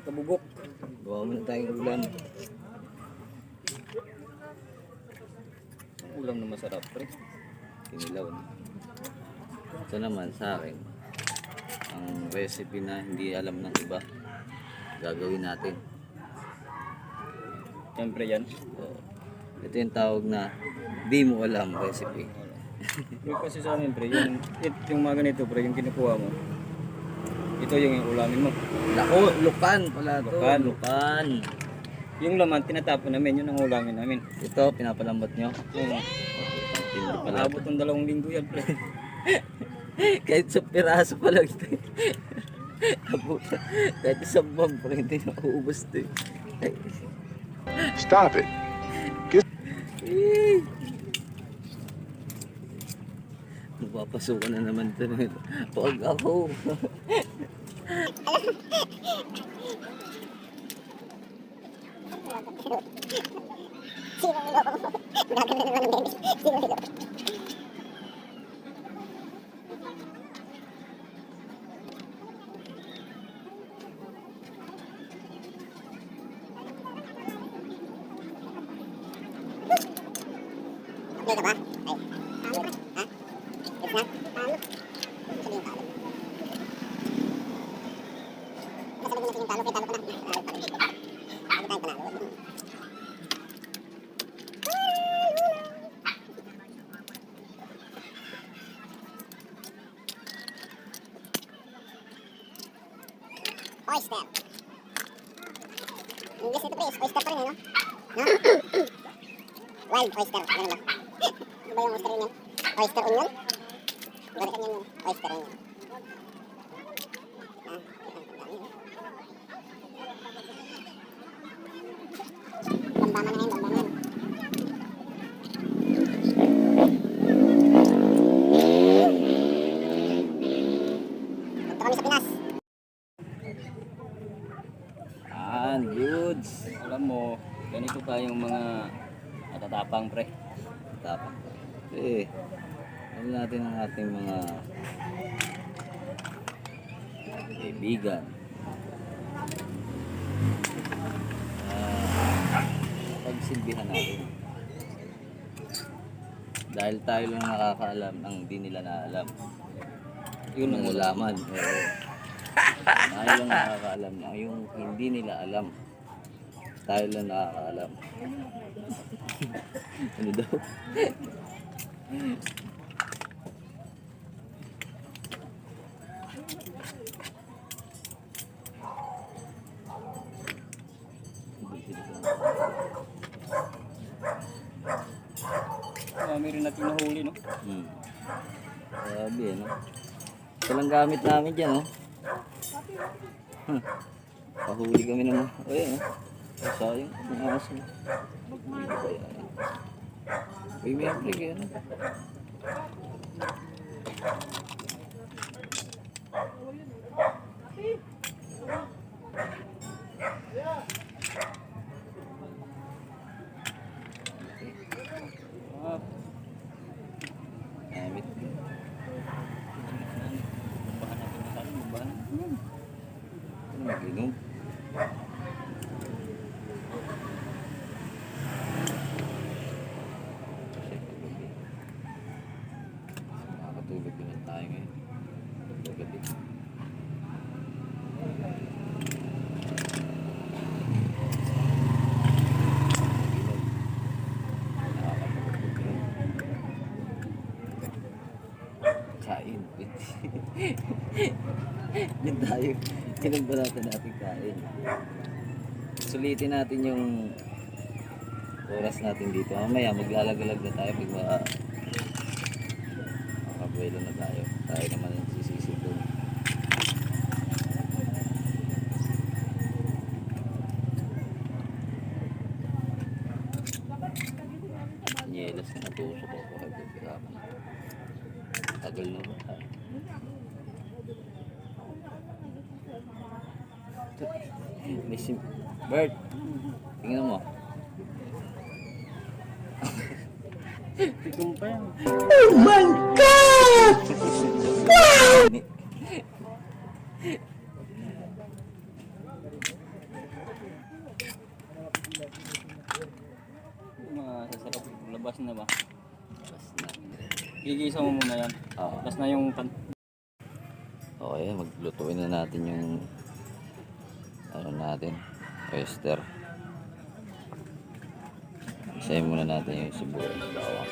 Yung kabugok. Gawa muna tayong ulam. Ulam na masarap, pre. Kinilaw. Ito naman sa akin, ang recipe na hindi alam ng iba, gagawin natin. Siyempre yan. So, ito yung tawag na di mo alam recipe. Pero kasi sa amin, pre, yung mga ganito, pre, yung kinukuha mo. Ito yung ulamin mo. Lukan pala to. Lukan. Lukan. Yung laman, tinatapon namin, yun ang ulamin namin. Ito, pinapalambot nyo. Oo. Hindi pala. Abot ng 2 linggo yan, pre. Kahit sa piraso pa lang ito. Kahit isang buwan pa lang hindi na uubos ito. Stop it. Magpapasukan na naman ito. Pag ako. Okay ka ba? Ay. Ha? Ito na? Sabihin talo. Nasabihin natin yung talo, kaya talo ka na. Bago tayo panalo. Oyster. English nito, pre. Oyster pa rin, no? No? Wild oyster. Ganun ba? Ano ba yung oyster yun yan? Oyster onion? Balikan yan yun. Oyster onion. Bambaman na ngayon, bambaman. Punta kami sa Pinas. Goods. Alam mo, ganito tayong mga matatapang, pre. Tapang. Alam natin ang ating mga kaibigan. Pagsilbihan natin. Dahil tayo lang nakakaalam ng hindi nila naalam. Yun ang ulaman. Tayo lang nakakaalam na yung hindi nila alam. Tayo lang nakakaalam. Ano daw? Marami rin natin nahuli, no? Sabi, ano? Ito lang gamit namin dyan, no? Pahuli kami naman. O yan, sayang. Ang aso. Hindi ba yan? Uy, may aplik yan. Gamit. Ano mag-inom? Nakakatulog din tayo ngayon. Gabi. Kain. Yan tayo. Pinagbalatan natin kain. Sulitin natin yung oras natin dito. Mamaya maglalagalag na tayo pag makabuelo na tayo. Tayo naman ang sisisi doon. Nyelas na natusok ako. Tagal na ba tayo? Bert, tingnan mo. Tikong pa yan. Oh my God! Wow! Labas na ba? Basta na. Gigisa mo muna yan. Oo. Tapos na yung Okay, maglutuin na natin yung ano natin, oyster. Isayin muna natin yung sibuyas, bawang.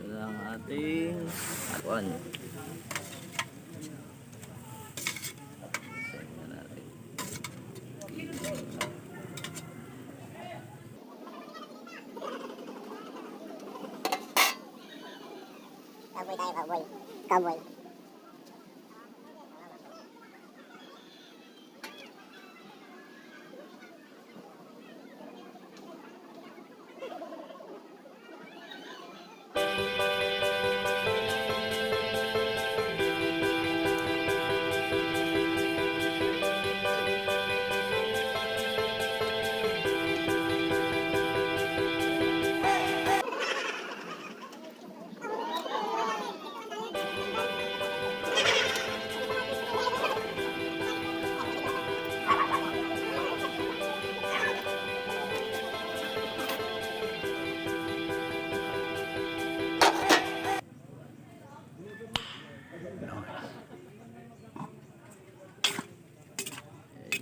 Ito na ang ating akuan. Isayin na natin. Cowboy tayo, cowboy. Cowboy.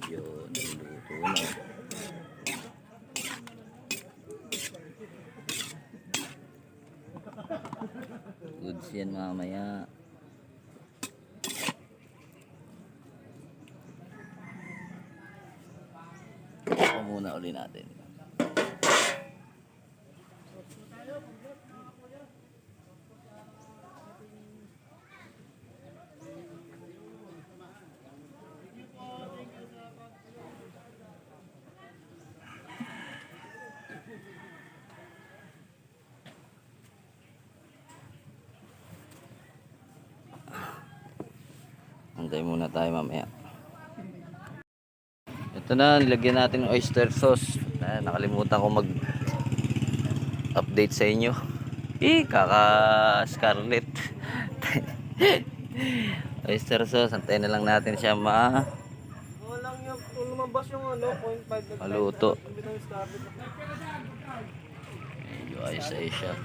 Medyo niluluto na. Goods yan mamaya. Ito muna uli natin. Antay muna tayo mamaya. Ito na, nilagyan natin ng oyster sauce. Nakalimutan ko mag-update sa inyo. Kaka-scarlet. Oyster sauce, antayin na lang natin siya Walang yung lumabas yung 0.5 maluto. Medyo ayos-ayos siya.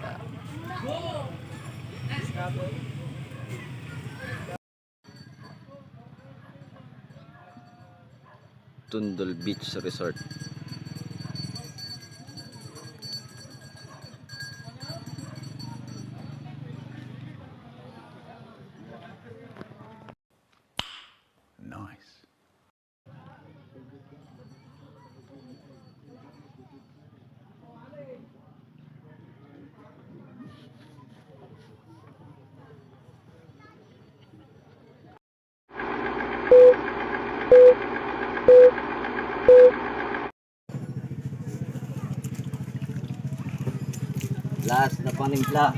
Tundol Beach Resort. Nice. Last na panimpla.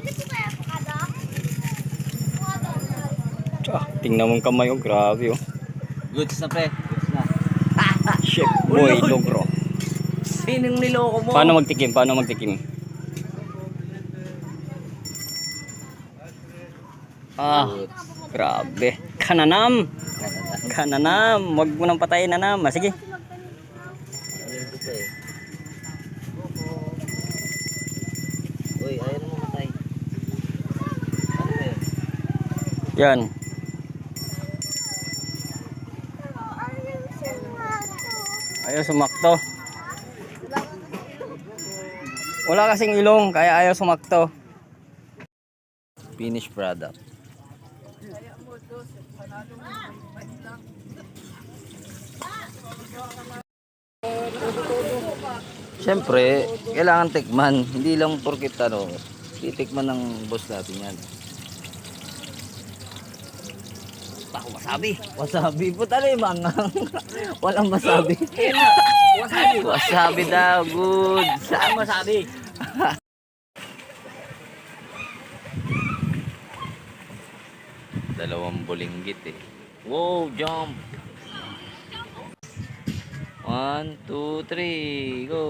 Tingnan mong kamay, oh, grabe, oh. Goods na pre. Goods na. Shit. Boy Logro. Sinong niloko mo? Paano magtikim? Paano magtikim? Ah, grabe. Kananam. Kananam. Wag mo nang patayin, nanam. Ah, sige. Ayun ko pa eh. Uy, ayaw na mamatay. Ano ba yun? Yan. Ayaw sumakto. Wala kasing ilong, kaya ayaw sumakto. Finished product. Siyempre, kailangan tikman. Hindi lang porkit ano, titikman ng boss natin yan. Ako masabi. Wasabi po talo yung mangang. Walang masabi. Wasabi. Wasabi daw, good. Saan masabi? Dalawang bulinggit eh. Wow, jump! 1, 2, 3, go!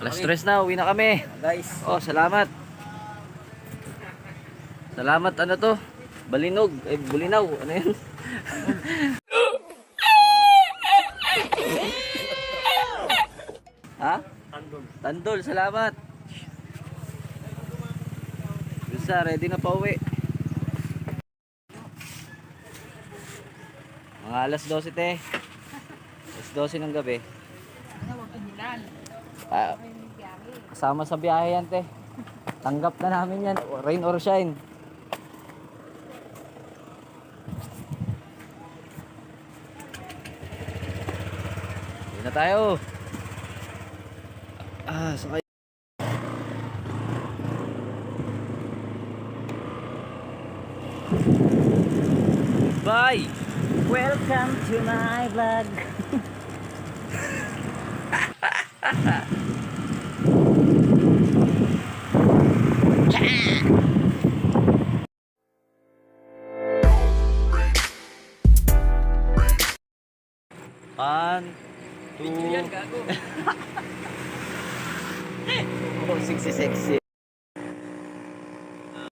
Alas 3 na, uwi na kami. Guys, Oh, salamat. Salamat, ano to? Balinog, bulinaw, ano yun? Ha? Tandol, salamat. Bisa, ready na pa uwi. Mga alas 12 te. Alas 12 ng gabi. Ah, kasama sa biyahe yan te. Tanggap na namin yan. Rain or shine. Uwi na tayo. Sakay. Bye! welcome to my vlog. One, two. Oh, sexy.